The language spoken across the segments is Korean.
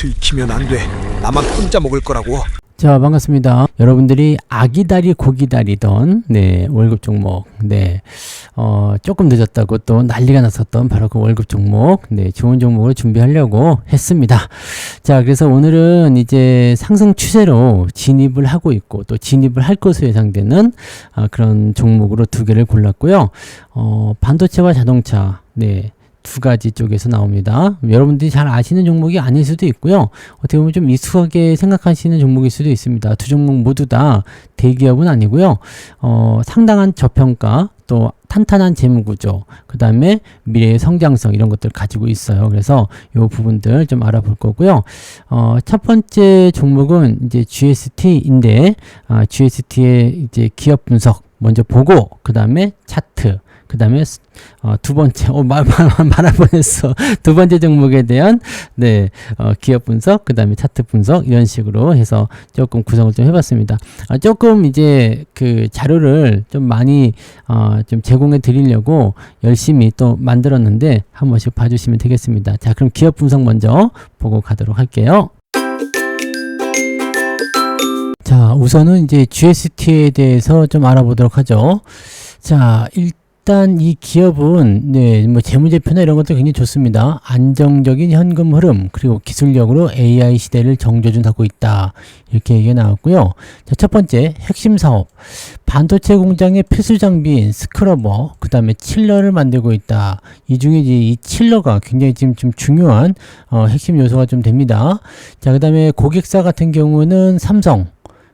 들키면 안 돼. 나만 혼자 먹을 거라고. 자, 반갑습니다. 여러분들이 아기다리 고기다리던 월급 종목 조금 늦었다고 또 난리가 났었던 바로 그 월급 종목 좋은 종목을 준비하려고 했습니다. 자, 그래서 오늘은 이제 상승 추세로 진입을 하고 있고 또 진입을 할 것으로 예상되는 그런 종목으로 두 개를 골랐고요. 반도체와 자동차 두 가지 쪽에서 나옵니다. 여러분들이 잘 아시는 종목이 아닐 수도 있고요. 어떻게 보면 좀 익숙하게 생각하시는 종목일 수도 있습니다. 두 종목 모두 다 대기업은 아니고요. 상당한 저평가, 또 탄탄한 재무구조, 그 다음에 미래의 성장성 이런 것들을 가지고 있어요. 그래서 이 부분들 좀 알아볼 거고요. 첫 번째 종목은 이제 GST인데, GST의 이제 기업 분석 먼저 보고, 그 다음에 차트, 그 다음에 두 번째 말할 뻔했어. 두 번째 종목에 대한 기업 분석, 그 다음에 차트 분석 이런 식으로 해서 조금 구성을 좀 해봤습니다. 조금 이제 그 자료를 좀 많이 좀 제공해 드리려고 열심히 또 만들었는데 한 번씩 봐주시면 되겠습니다. 자, 그럼 기업 분석 먼저 보고 가도록 할게요. 자, 우선은 이제 GST에 대해서 좀 알아보도록 하죠. 자, 일단 이 기업은 뭐 재무제표나 이런 것도 굉장히 좋습니다. 안정적인 현금 흐름, 그리고 기술력으로 AI 시대를 정조준하고 있다, 이렇게 얘기가 나왔고요. 자, 첫 번째 핵심 사업, 반도체 공장의 필수 장비인 스크러버, 그 다음에 칠러를 만들고 있다. 이 중에 이제 이 칠러가 굉장히 지금 좀 중요한 핵심 요소가 좀 됩니다. 자, 그 다음에 고객사 같은 경우는 삼성,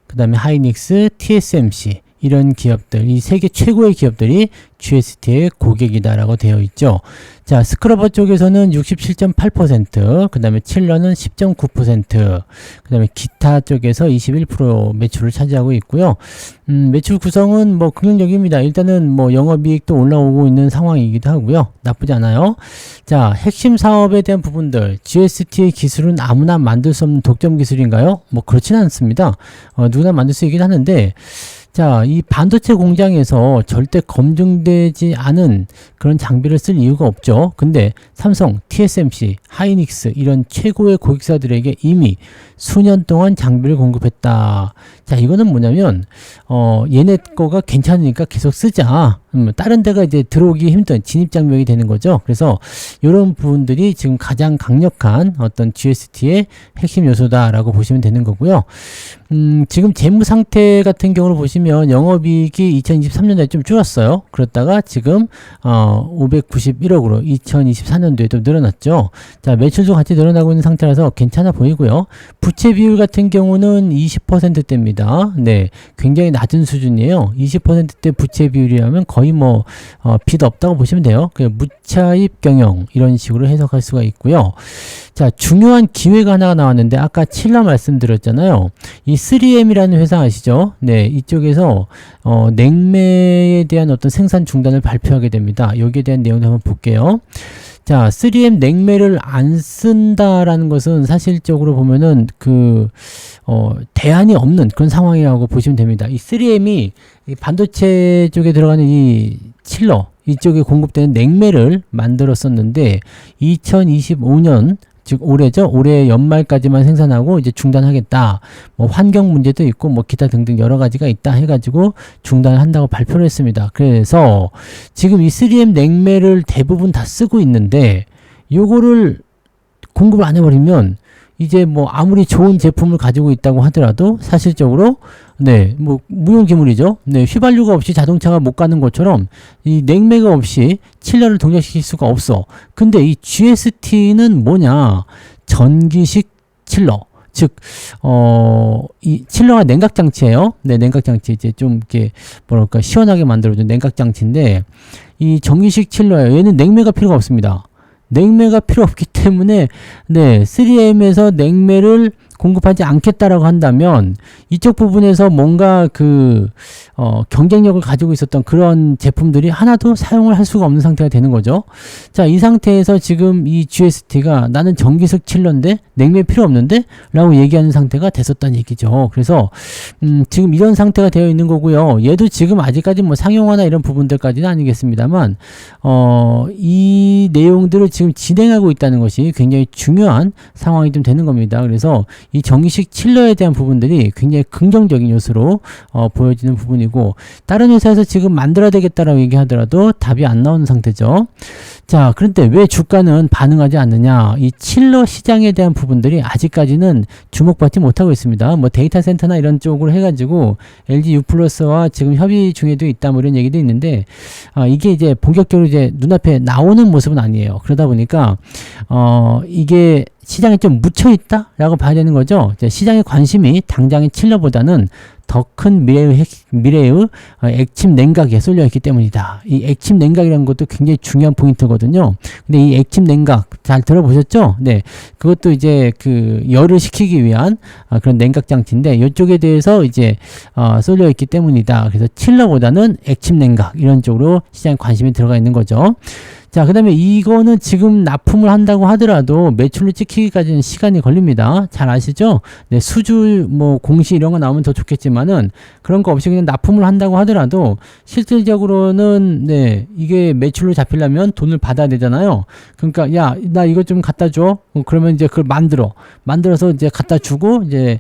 그 다음에 하이닉스, TSMC 이런 기업들, 이 세계 최고의 기업들이 GST의 고객이다라고 되어 있죠. 자, 스크러버 쪽에서는 67.8%, 그 다음에 칠러는 10.9%, 그 다음에 기타 쪽에서 21% 매출을 차지하고 있고요. 매출 구성은 뭐 긍정적입니다. 일단은 뭐 영업이익도 올라오고 있는 상황이기도 하고요. 나쁘지 않아요. 자, 핵심 사업에 대한 부분들, GST의 기술은 아무나 만들 수 없는 독점 기술인가요? 뭐 그렇지는 않습니다. 누구나 만들 수 있긴 하는데, 자, 이 반도체 공장에서 절대 검증되지 않은 그런 장비를 쓸 이유가 없죠. 근데 삼성, TSMC, 하이닉스 이런 최고의 고객사들에게 이미 수년 동안 장비를 공급했다. 자, 이거는 뭐냐면 얘네 거가 괜찮으니까 계속 쓰자. 다른 데가 이제 들어오기 힘든 진입장벽이 되는 거죠. 그래서 이런 부분들이 지금 가장 강력한 어떤 GST의 핵심 요소다라고 보시면 되는 거고요. 지금 재무 상태 같은 경우를 보시면 영업이익이 2023년도에 좀 줄었어요. 그렇다가 지금 591억으로 2024년도에 좀 늘어났죠. 자, 매출도 같이 늘어나고 있는 상태라서 괜찮아 보이고요. 부채 비율 같은 경우는 20%대입니다. 굉장히 낮은 수준이에요. 20%대 부채 비율이라면 거의 뭐 빚 없다고 보시면 돼요. 무차입 경영 이런 식으로 해석할 수가 있고요. 자, 중요한 기회가 하나가 나왔는데 아까 칠러 말씀드렸잖아요. 이 3M이라는 회사 아시죠? 이쪽에서 냉매에 대한 어떤 생산 중단을 발표하게 됩니다. 여기에 대한 내용을 한번 볼게요. 자, 3M 냉매를 안 쓴다라는 것은 사실적으로 보면은 대안이 없는 그런 상황이라고 보시면 됩니다. 이 3M이 이 반도체 쪽에 들어가는 이 칠러 이쪽에 공급되는 냉매를 만들었었는데 2025년 즉 올해죠. 올해 연말까지만 생산하고 이제 중단하겠다. 뭐 환경 문제도 있고 뭐 기타 등등 여러 가지가 있다 해가지고 중단을 한다고 발표를 했습니다. 그래서 지금 이 3M 냉매를 대부분 다 쓰고 있는데 요거를 공급을 안 해버리면 이제 뭐 아무리 좋은 제품을 가지고 있다고 하더라도 사실적으로 뭐 무용지물이죠. 휘발유가 없이 자동차가 못 가는 것처럼 이 냉매가 없이 칠러를 동작시킬 수가 없어. 근데 이 GST는 뭐냐? 전기식 칠러. 즉, 이 칠러가 냉각장치예요. 냉각장치 이제 좀 이렇게 뭐랄까 시원하게 만들어준 냉각장치인데 이 전기식 칠러예요. 얘는 냉매가 필요가 없습니다. 냉매가 필요 없기 때문에 3M에서 냉매를 공급하지 않겠다라고 한다면 이쪽 부분에서 뭔가 경쟁력을 가지고 있었던 그런 제품들이 하나도 사용을 할 수가 없는 상태가 되는 거죠. 자, 이 상태에서 지금 이 GST가 나는 전기식 칠러인데 냉매 필요 없는데? 라고 얘기하는 상태가 됐었다는 얘기죠. 그래서 지금 이런 상태가 되어 있는 거고요. 얘도 지금 아직까지 뭐 상용화나 이런 부분들까지는 아니겠습니다만 이 내용들을 지금 진행하고 있다는 것이 굉장히 중요한 상황이 좀 되는 겁니다. 그래서 이 전기식 칠러에 대한 부분들이 굉장히 긍정적인 요소로 보여지는 부분이고, 다른 회사에서 지금 만들어야 되겠다라고 얘기하더라도 답이 안 나오는 상태죠. 자, 그런데 왜 주가는 반응하지 않느냐? 이 칠러 시장에 대한 부분들이 아직까지는 주목받지 못하고 있습니다. 뭐 데이터 센터나 이런 쪽으로 해가지고 LG U+와 지금 협의 중에도 있다 뭐 이런 얘기도 있는데, 이게 이제 본격적으로 이제 눈앞에 나오는 모습은 아니에요. 그러다 보니까 이게 시장에 좀 묻혀 있다라고 봐야 되는 거죠. 이제 시장의 관심이 당장의 칠러보다는 더 큰 미래의 액침 냉각에 쏠려 있기 때문이다. 이 액침 냉각이라는 것도 굉장히 중요한 포인트거든요. 근데 이 액침 냉각 잘 들어보셨죠? 네, 그것도 이제 열을 식히기 위한 그런 냉각 장치인데, 이쪽에 대해서 이제 쏠려 있기 때문이다. 그래서 칠러보다는 액침 냉각 이런 쪽으로 시장에 관심이 들어가 있는 거죠. 자, 그 다음에 이거는 지금 납품을 한다고 하더라도 매출을 찍히기까지는 시간이 걸립니다. 잘 아시죠? 네, 수주, 공시 이런 거 나오면 더 좋겠지만은 그런 거 없이 그냥 납품을 한다고 하더라도 실질적으로는, 네, 이게 매출로 잡히려면 돈을 받아야 되잖아요. 그러니까, 야, 나 이거 좀 갖다 줘. 그러면 이제 그걸 만들어서 이제 갖다 주고, 이제,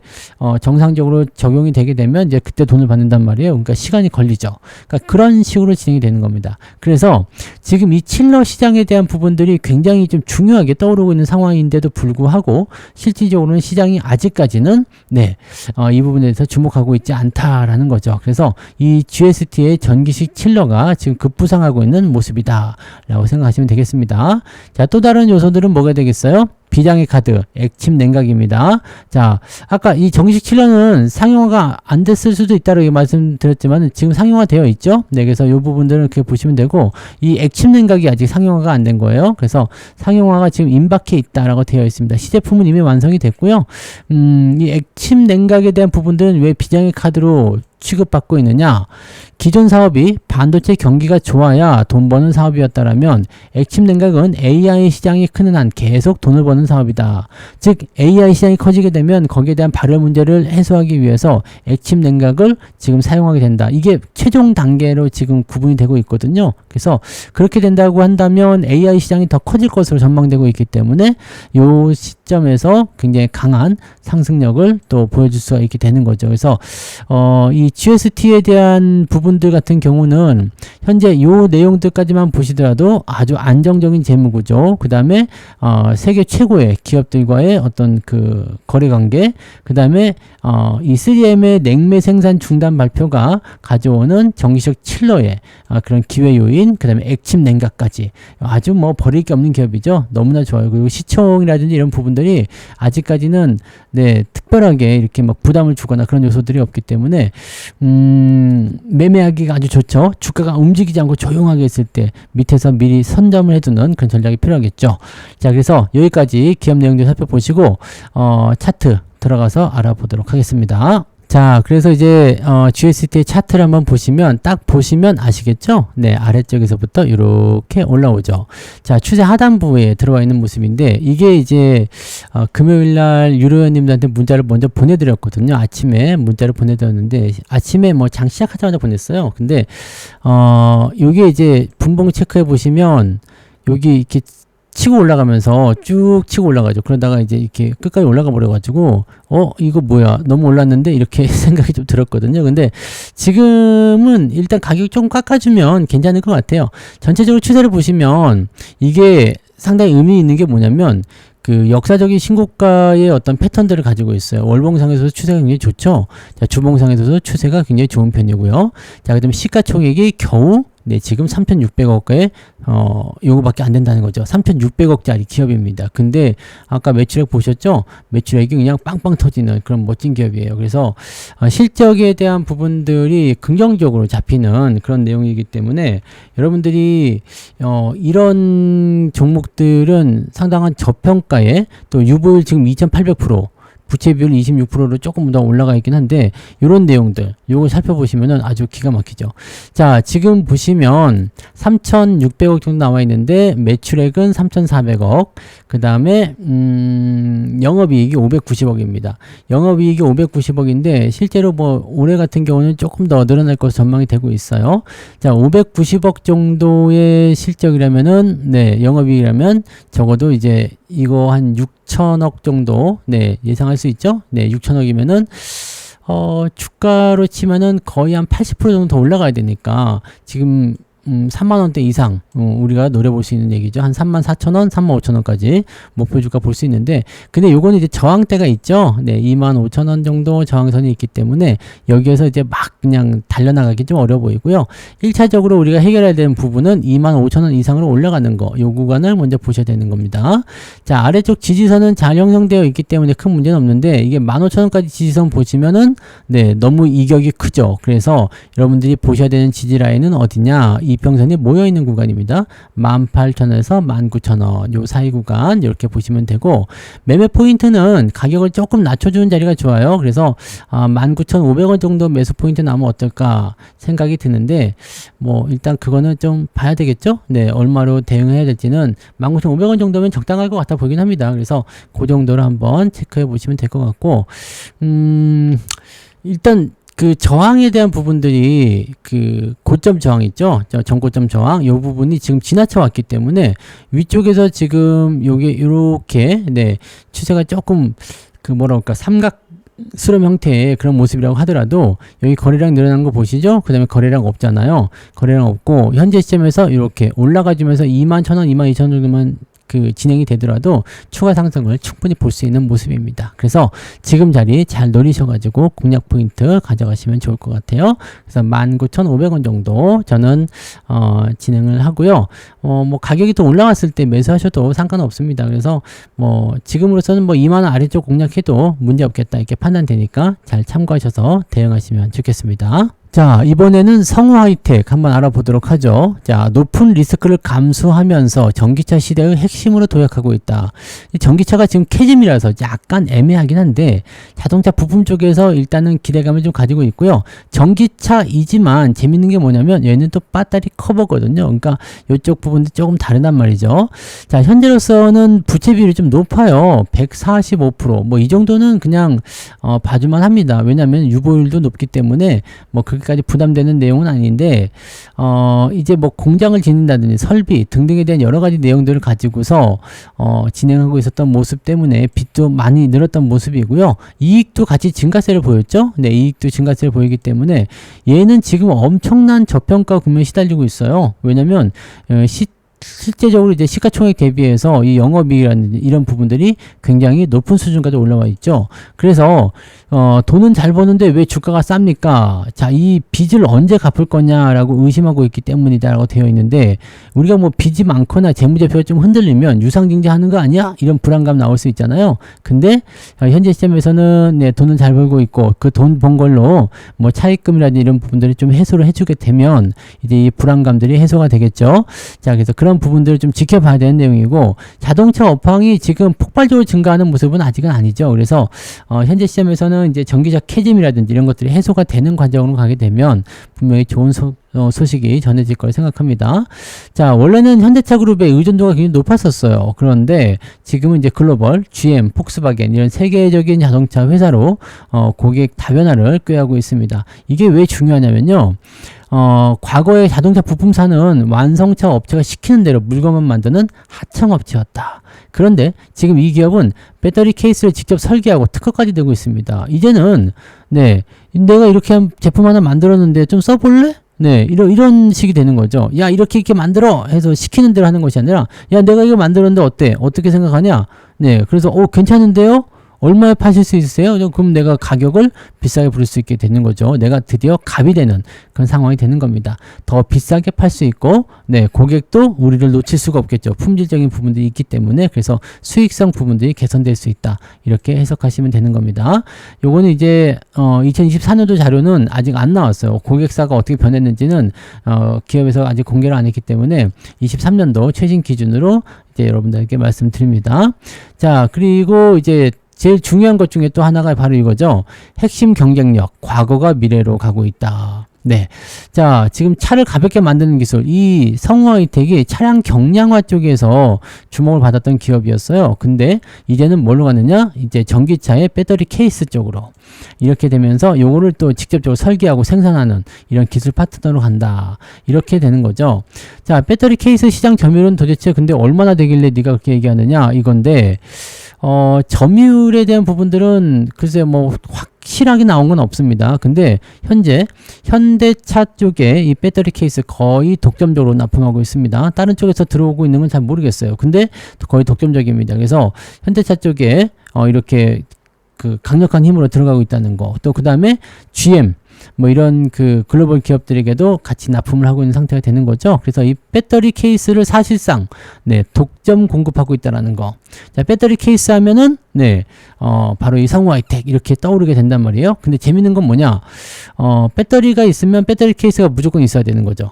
정상적으로 적용이 되게 되면 이제 그때 돈을 받는단 말이에요. 그러니까 시간이 걸리죠. 그러니까 그런 식으로 진행이 되는 겁니다. 그래서 지금 이 칠러 시장에 대한 부분들이 굉장히 좀 중요하게 떠오르고 있는 상황인데도 불구하고 실질적으로는 시장이 아직까지는 이 부분에 대해서 주목하고 있지 않다라는 거죠. 그래서 이 GST의 전기식 칠러가 지금 급부상하고 있는 모습이다 라고 생각하시면 되겠습니다. 자, 또 다른 요소들은 뭐가 되겠어요? 비장의 카드, 액침 냉각입니다. 자, 아까 이 전기식 칠러는 상용화가 안 됐을 수도 있다라고 말씀드렸지만 지금 상용화 되어 있죠? 네, 그래서 이 부분들은 이렇게 보시면 되고, 이 액침 냉각이 아직 상용화가 안 된 거예요. 그래서 상용화가 지금 임박해 있다라고 되어 있습니다. 시제품은 이미 완성이 됐고요. 이 액침 냉각에 대한 부분들은 왜 비장의 카드로 취급받고 있느냐? 기존 사업이 반도체 경기가 좋아야 돈 버는 사업이었다라면 액침 냉각은 AI 시장이 크는 한 계속 돈을 버는 사업이다. 즉 AI 시장이 커지게 되면 거기에 대한 발열 문제를 해소하기 위해서 액침 냉각을 지금 사용하게 된다. 이게 최종 단계로 지금 구분이 되고 있거든요. 그래서 그렇게 된다고 한다면 AI 시장이 더 커질 것으로 전망되고 있기 때문에 이 시점에서 굉장히 강한 상승력을 또 보여줄 수가 있게 되는 거죠. 그래서 이 GST에 대한 부분들 같은 경우는 현재 요 내용들까지만 보시더라도 아주 안정적인 재무구조, 그 다음에 세계 최고의 기업들과의 어떤 거래 관계, 그 다음에 이 3M의 냉매 생산 중단 발표가 가져오는 전기식 칠러의 그런 기회 요인, 그 다음에 액침 냉각까지 아주 버릴 게 없는 기업이죠. 너무나 좋아요. 그리고 시총이라든지 이런 부분들이 아직까지는 특별하게 이렇게 부담을 주거나 그런 요소들이 없기 때문에 매매하기가 아주 좋죠. 주가가 움직이지 않고 조용하게 있을 때 밑에서 미리 선점을 해두는 그런 전략이 필요하겠죠. 자, 그래서 여기까지 기업 내용들 살펴보시고 차트 들어가서 알아보도록 하겠습니다. 자, 그래서 이제 GST의 차트를 한번 보시면 딱 보시면 아시겠죠? 네, 아래쪽에서부터 이렇게 올라오죠. 자, 추세 하단부에 들어와 있는 모습인데, 이게 이제 금요일날 유료원님들한테 문자를 먼저 보내드렸거든요. 아침에 문자를 보내드렸는데, 아침에 장 시작하자마자 보냈어요. 근데 요게 이제 분봉 체크해 보시면 여기 이렇게 치고 올라가면서 쭉 치고 올라가죠. 그러다가 이제 이렇게 끝까지 올라가 버려가지고 이거 뭐야, 너무 올랐는데 이렇게 생각이 좀 들었거든요. 근데 지금은 일단 가격 좀 깎아주면 괜찮을 것 같아요. 전체적으로 추세를 보시면 이게 상당히 의미 있는 게 뭐냐면 역사적인 신고가의 어떤 패턴들을 가지고 있어요. 월봉상에서도 추세가 굉장히 좋죠. 자, 주봉상에서도 추세가 굉장히 좋은 편이고요. 자, 그 다음에 시가총액이 겨우 지금 3,600억에 요거밖에 안 된다는 거죠. 3,600억짜리 기업입니다. 근데 아까 매출액 보셨죠? 매출액이 그냥 빵빵 터지는 그런 멋진 기업이에요. 그래서 실적에 대한 부분들이 긍정적으로 잡히는 그런 내용이기 때문에 여러분들이 이런 종목들은 상당한 저평가에 또 유보율 지금 2,800%, 부채 비율 26%로 조금 더 올라가 있긴 한데 요런 내용들 요거 살펴보시면은 아주 기가 막히죠. 자, 지금 보시면 3,600억 정도 나와 있는데 매출액은 3,400억. 그다음에 영업이익이 590억입니다. 영업이익이 590억인데 실제로 뭐 올해 같은 경우는 조금 더 늘어날 것으로 전망이 되고 있어요. 자, 590억 정도의 실적이라면은 네, 영업이익이라면 적어도 이제 이거 한 6천억 정도 네, 예상할 수 있죠. 네, 6천억이면은 주가로 치면은 거의 한 80% 정도 더 올라가야 되니까 지금 3만원대 이상 우리가 노려볼 수 있는 얘기죠. 한 34,000원, 35,000원까지 목표 주가 볼 수 있는데 근데 요거는 이제 저항대가 있죠. 네, 25,000원 정도 저항선이 있기 때문에 여기에서 이제 막 그냥 달려나가기 좀 어려워 보이고요. 1차적으로 우리가 해결해야 되는 부분은 25,000원 이상으로 올라가는 거, 요 구간을 먼저 보셔야 되는 겁니다. 자, 아래쪽 지지선은 잘 형성되어 있기 때문에 큰 문제는 없는데 이게 15,000원까지 지지선 보시면은 네, 너무 이격이 크죠. 그래서 여러분들이 보셔야 되는 지지 라인은 어디냐? 이평선이 모여있는 구간입니다. 18,000원에서 19,000원 요 사이 구간 이렇게 보시면 되고 매매 포인트는 가격을 조금 낮춰주는 자리가 좋아요. 그래서 19,500원 정도 매수 포인트 나오면 어떨까 생각이 드는데 뭐 일단 그거는 좀 봐야 되겠죠. 네, 얼마로 대응해야 될지는 19,500원 정도면 적당할 것 같아 보이긴 합니다. 그래서 그 정도로 한번 체크해 보시면 될 것 같고 일단 그 저항에 대한 부분들이 그 고점 저항 있죠? 전고점 저항 요 부분이 지금 지나쳐 왔기 때문에 위쪽에서 지금 요게 요렇게 네, 추세가 조금 그 뭐랄까 삼각스러운 형태의 그런 모습이라고 하더라도 여기 거래량 늘어나는 거 보시죠? 그 다음에 거래량 없잖아요. 거래량 없고 현재 시점에서 이렇게 올라가 주면서 21,000원, 22,000원 정도만 그 진행이 되더라도 추가 상승을 충분히 볼 수 있는 모습입니다. 그래서 지금 자리 잘 노리셔가지고 공략 포인트 가져가시면 좋을 것 같아요. 그래서 19,500원 정도 저는 진행을 하고요. 뭐 가격이 또 올라왔을 때 매수하셔도 상관없습니다. 그래서 뭐 지금으로서는 뭐 2만원 아래쪽 공략해도 문제 없겠다 이렇게 판단되니까 잘 참고하셔서 대응하시면 좋겠습니다. 자, 이번에는 성우 하이텍 한번 알아보도록 하죠. 자, 높은 리스크를 감수하면서 전기차 시대의 핵심으로 도약하고 있다. 전기차가 지금 캐즘이라서 약간 애매하긴 한데 자동차 부품 쪽에서 일단은 기대감을 좀 가지고 있고요. 전기차이지만 재밌는 게 뭐냐면 얘는 또 배터리 커버거든요. 그러니까 이쪽 부분도 조금 다르단 말이죠. 자, 현재로서는 부채 비율이 좀 높아요. 145%. 뭐 이 정도는 그냥 봐주만 합니다. 왜냐하면 유보율도 높기 때문에 뭐 까지 부담되는 내용은 아닌데 이제 뭐 공장을 짓는다든지 설비 등등에 대한 여러 가지 내용들을 가지고서 진행하고 있었던 모습 때문에 빚도 많이 늘었던 모습이고요. 이익도 같이 증가세를 보였죠. 네, 이익도 증가세를 보이기 때문에 얘는 지금 엄청난 저평가 국면에 시달리고 있어요. 왜냐면 실제적으로 이제 시가총액 대비해서 이 영업이익이라는 이런 부분들이 굉장히 높은 수준까지 올라와 있죠. 그래서 돈은 잘 버는데 왜 주가가 쌉니까? 자, 이 빚을 언제 갚을 거냐라고 의심하고 있기 때문이다라고 되어 있는데 우리가 뭐 빚이 많거나 재무제표가 좀 흔들리면 유상증자하는 거 아니야? 이런 불안감 나올 수 있잖아요. 근데 현재 시점에서는 네, 돈은 잘 벌고 있고 그 돈 번 걸로 뭐 차입금이라든지 이런 부분들이 좀 해소를 해주게 되면 이제 이 불안감들이 해소가 되겠죠. 자, 그래서 그런 부분들을 좀 지켜봐야 되는 내용이고 자동차 업황이 지금 폭발적으로 증가하는 모습은 아직은 아니죠. 그래서 현재 시점에서는 이제 전기차 캐즘이라든지 이런 것들이 해소가 되는 과정으로 가게 되면 분명히 좋은 소식이 전해질 걸 생각합니다. 자, 원래는 현대차 그룹의 의존도가 굉장히 높았었어요. 그런데 지금은 이제 글로벌, GM, 폭스바겐 이런 세계적인 자동차 회사로 고객 다변화를 꾀하고 있습니다. 이게 왜 중요하냐면요. 과거에 자동차 부품사는 완성차 업체가 시키는 대로 물건만 만드는 하청업체였다. 그런데 지금 이 기업은 배터리 케이스를 직접 설계하고 특허까지 되고 있습니다. 이제는 네, 내가 이렇게 한 제품 하나 만들었는데 좀 써볼래? 네, 이런 식이 되는 거죠. 야, 이렇게 만들어! 해서 시키는 대로 하는 것이 아니라, 야, 내가 이거 만들었는데 어때? 어떻게 생각하냐? 네, 그래서, 괜찮은데요? 얼마에 파실 수 있으세요? 그럼 내가 가격을 비싸게 부를 수 있게 되는 거죠. 내가 드디어 갑이 되는 그런 상황이 되는 겁니다. 더 비싸게 팔 수 있고, 네, 고객도 우리를 놓칠 수가 없겠죠. 품질적인 부분들이 있기 때문에 그래서 수익성 부분들이 개선될 수 있다. 이렇게 해석하시면 되는 겁니다. 요거는 이제 2024년도 자료는 아직 안 나왔어요. 고객사가 어떻게 변했는지는 기업에서 아직 공개를 안 했기 때문에 23년도 최신 기준으로 이제 여러분들에게 말씀드립니다. 자, 그리고 이제 제일 중요한 것 중에 또 하나가 바로 이거죠. 핵심 경쟁력, 과거가 미래로 가고 있다. 네. 자, 지금 차를 가볍게 만드는 기술, 이 성우하이텍이 차량 경량화 쪽에서 주목을 받았던 기업이었어요. 근데 이제는 뭘로 갔느냐? 이제 전기차의 배터리 케이스 쪽으로. 이렇게 되면서 요거를 또 직접적으로 설계하고 생산하는 이런 기술 파트너로 간다. 이렇게 되는 거죠. 자, 배터리 케이스 시장 점유율은 도대체 근데 얼마나 되길래 네가 그렇게 얘기하느냐? 이건데, 점유율에 대한 부분들은 글쎄 뭐 확실하게 나온 건 없습니다. 근데 현재 현대차 쪽에 이 배터리 케이스 거의 독점적으로 납품하고 있습니다. 다른 쪽에서 들어오고 있는 건 잘 모르겠어요. 근데 거의 독점적입니다. 그래서 현대차 쪽에 이렇게 그 강력한 힘으로 들어가고 있다는 거. 또 그 다음에 GM 뭐 이런 그 글로벌 기업들에게도 같이 납품을 하고 있는 상태가 되는 거죠. 그래서 이 배터리 케이스를 사실상 네, 독점 공급하고 있다라는 거. 자, 배터리 케이스 하면은 네, 바로 이 성우하이텍 이렇게 떠오르게 된단 말이에요. 근데 재밌는 건 뭐냐? 배터리가 있으면 배터리 케이스가 무조건 있어야 되는 거죠.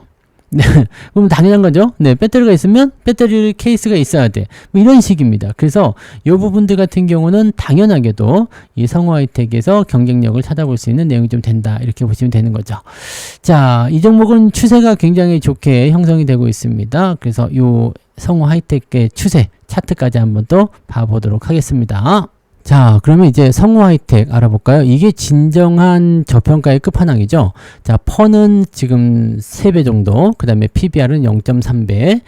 네, 그럼 당연한 거죠. 네, 배터리가 있으면 배터리 케이스가 있어야 돼. 뭐 이런 식입니다. 그래서 이 부분들 같은 경우는 당연하게도 이 성우하이텍에서 경쟁력을 찾아볼 수 있는 내용이 좀 된다. 이렇게 보시면 되는 거죠. 자, 이 종목은 추세가 굉장히 좋게 형성이 되고 있습니다. 그래서 이 성우하이텍의 추세 차트까지 한번 또 봐보도록 하겠습니다. 자, 그러면 이제 성우하이텍 알아볼까요? 이게 진정한 저평가의 끝판왕이죠. 자, 펀은 지금 3배 정도, 그 다음에 PBR은 0.3배,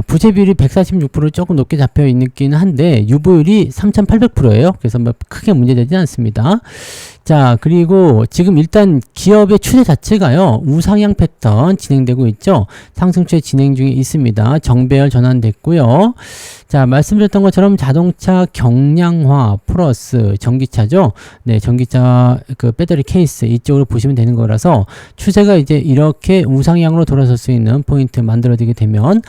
부채 비율이 146% 조금 높게 잡혀 있긴 한데, 유보율이 3,800%예요. 그래서 뭐 크게 문제되지 않습니다. 자, 그리고 지금 일단 기업의 추세 자체가요, 우상향 패턴 진행되고 있죠. 상승 추세 진행 중에 있습니다. 정배열 전환됐고요. 자, 말씀드렸던 것처럼 자동차 경량화 플러스 전기차죠. 네, 전기차 그 배터리 케이스 이쪽으로 보시면 되는 거라서 추세가 이제 이렇게 우상향으로 돌아설 수 있는 포인트 만들어지게 되면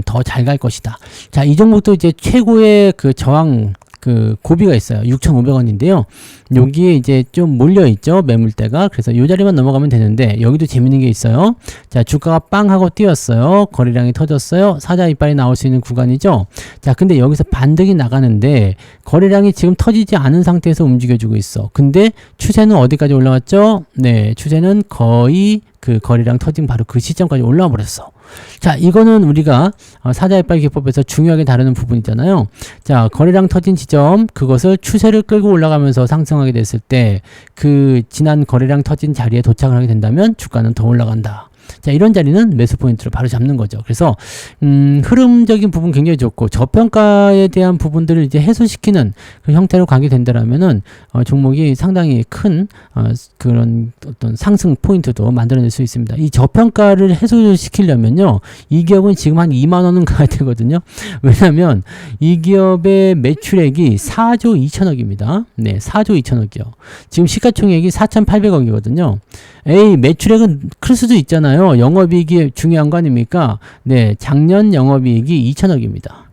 더 잘 갈 것이다. 자, 이 종목도 이제 최고의 그 저항 그 고비가 있어요. 6,500원인데요. 여기에 이제 좀 몰려있죠. 매물대가. 그래서 이 자리만 넘어가면 되는데 여기도 재밌는 게 있어요. 자, 주가가 빵 하고 뛰었어요. 거래량이 터졌어요. 사자 이빨이 나올 수 있는 구간이죠. 자, 근데 여기서 반등이 나가는데 거래량이 지금 터지지 않은 상태에서 움직여주고 있어. 근데 추세는 어디까지 올라왔죠? 네, 추세는 거의 그 거래량 터진 바로 그 시점까지 올라와 버렸어. 자, 이거는 우리가 사자이빨 기법에서 중요하게 다루는 부분이잖아요. 자, 거래량 터진 지점, 그것을 추세를 끌고 올라가면서 상승하게 됐을 때 그 지난 거래량 터진 자리에 도착을 하게 된다면 주가는 더 올라간다. 자, 이런 자리는 매수 포인트를 바로 잡는 거죠. 그래서 흐름적인 부분 굉장히 좋고 저평가에 대한 부분들을 이제 해소시키는 그 형태로 가게 된다라면은 종목이 상당히 큰 그런 어떤 상승 포인트도 만들어낼 수 있습니다. 이 저평가를 해소시키려면요, 이 기업은 지금 한 2만 원은 가야 되거든요. 왜냐하면 이 기업의 매출액이 4조 2천억입니다. 네, 4조 2천억이요. 지금 시가총액이 4,800억이거든요. 에이, 매출액은 클 수도 있잖아요. 영업이익이 중요한 거 아닙니까? 네, 작년 영업이익이 2천억입니다.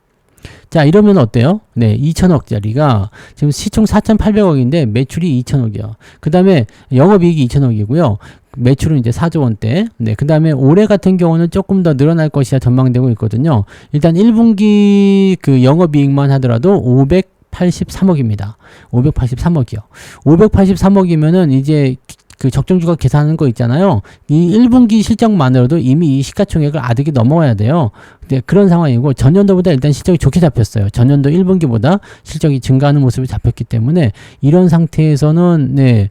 자, 이러면 어때요? 네, 2천억짜리가 지금 시총 4,800억인데 매출이 2천억이요. 그 다음에 영업이익이 2천억이고요. 매출은 이제 4조 원대. 네, 그 다음에 올해 같은 경우는 조금 더 늘어날 것이라 전망되고 있거든요. 일단 1분기 그 영업이익만 하더라도 583억입니다. 583억이요. 583억이면은 이제 그 적정주가 계산하는 거 있잖아요. 이 1분기 실적만으로도 이미 이 시가총액을 아득이 넘어야 돼요. 네, 그런 상황이고 전년도보다 일단 실적이 좋게 잡혔어요. 전년도 1분기보다 실적이 증가하는 모습이 잡혔기 때문에 이런 상태에서는 네,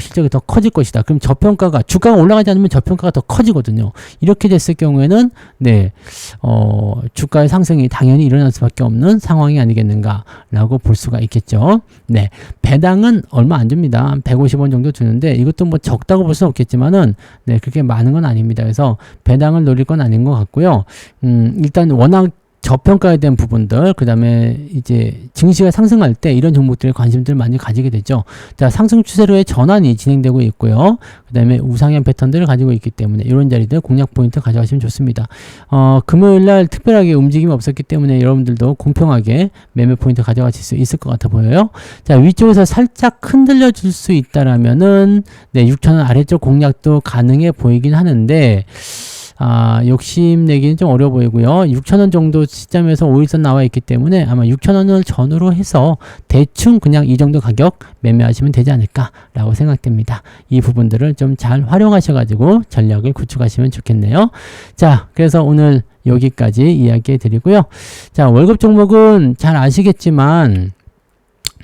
실적이 더 커질 것이다. 그럼 저평가가 주가가 올라가지 않으면 저평가가 더 커지거든요. 이렇게 됐을 경우에는 네, 주가의 상승이 당연히 일어날 수밖에 없는 상황이 아니겠는가라고 볼 수가 있겠죠. 네, 배당은 얼마 안 줍니다. 150원 정도 주는데 이것도 뭐 적다고 볼 수는 없겠지만은 네, 그렇게 많은 건 아닙니다. 그래서 배당을 노릴 건 아닌 것 같고요. 일단 워낙 저평가에 대한 부분들, 그 다음에 이제 증시가 상승할 때 이런 종목들에 관심들을 많이 가지게 되죠. 자, 상승 추세로의 전환이 진행되고 있고요. 그 다음에 우상향 패턴들을 가지고 있기 때문에 이런 자리들 공략 포인트 가져가시면 좋습니다. 금요일 날 특별하게 움직임이 없었기 때문에 여러분들도 공평하게 매매 포인트 가져가실 수 있을 것 같아 보여요. 자, 위쪽에서 살짝 흔들려 줄 수 있다라면은 네, 6,000원 아래쪽 공략도 가능해 보이긴 하는데 욕심내기는 좀 어려워 보이고요. 6,000원 정도 시점에서 5일선 나와 있기 때문에 아마 6,000원을 전후로 해서 대충 그냥 이 정도 가격 매매하시면 되지 않을까라고 생각됩니다. 이 부분들을 좀 잘 활용하셔가지고 전략을 구축하시면 좋겠네요. 자, 그래서 오늘 여기까지 이야기해 드리고요. 자, 월급 종목은 잘 아시겠지만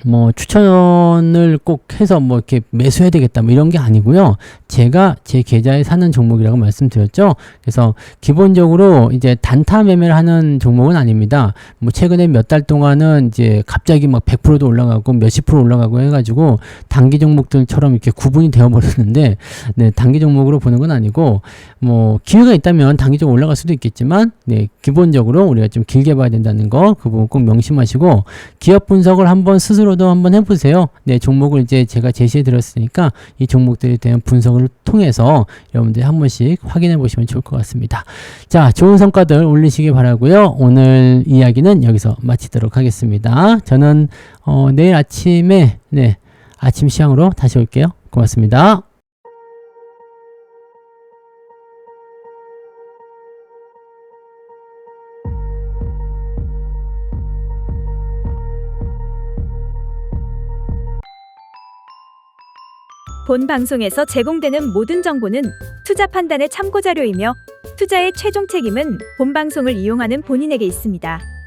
뭐 추천을 꼭 해서 뭐 이렇게 매수해야 되겠다 뭐 이런 게 아니고요. 제가 제 계좌에 사는 종목이라고 말씀드렸죠. 그래서 기본적으로 이제 단타 매매를 하는 종목은 아닙니다. 뭐 최근에 몇 달 동안은 이제 갑자기 막 100%도 올라가고 몇십 프로 올라가고 해가지고 단기 종목들처럼 이렇게 구분이 되어버렸는데, 네, 단기 종목으로 보는 건 아니고 뭐 기회가 있다면 단기적으로 올라갈 수도 있겠지만, 네, 기본적으로 우리가 좀 길게 봐야 된다는 거, 그 부분 꼭 명심하시고 기업 분석을 한번 스스로도 한번 해보세요. 네, 종목을 이제 제가 제시해 드렸으니까 이 종목들에 대한 분석을 통해서 여러분들이 한 번씩 확인해 보시면 좋을 것 같습니다. 자, 좋은 성과들 올리시기 바라고요. 오늘 이야기는 여기서 마치도록 하겠습니다. 저는 내일 아침에, 네, 아침 시황으로 다시 올게요. 고맙습니다. 본 방송에서 제공되는 모든 정보는 투자 판단의 참고 자료이며 투자의 최종 책임은 본 방송을 이용하는 본인에게 있습니다.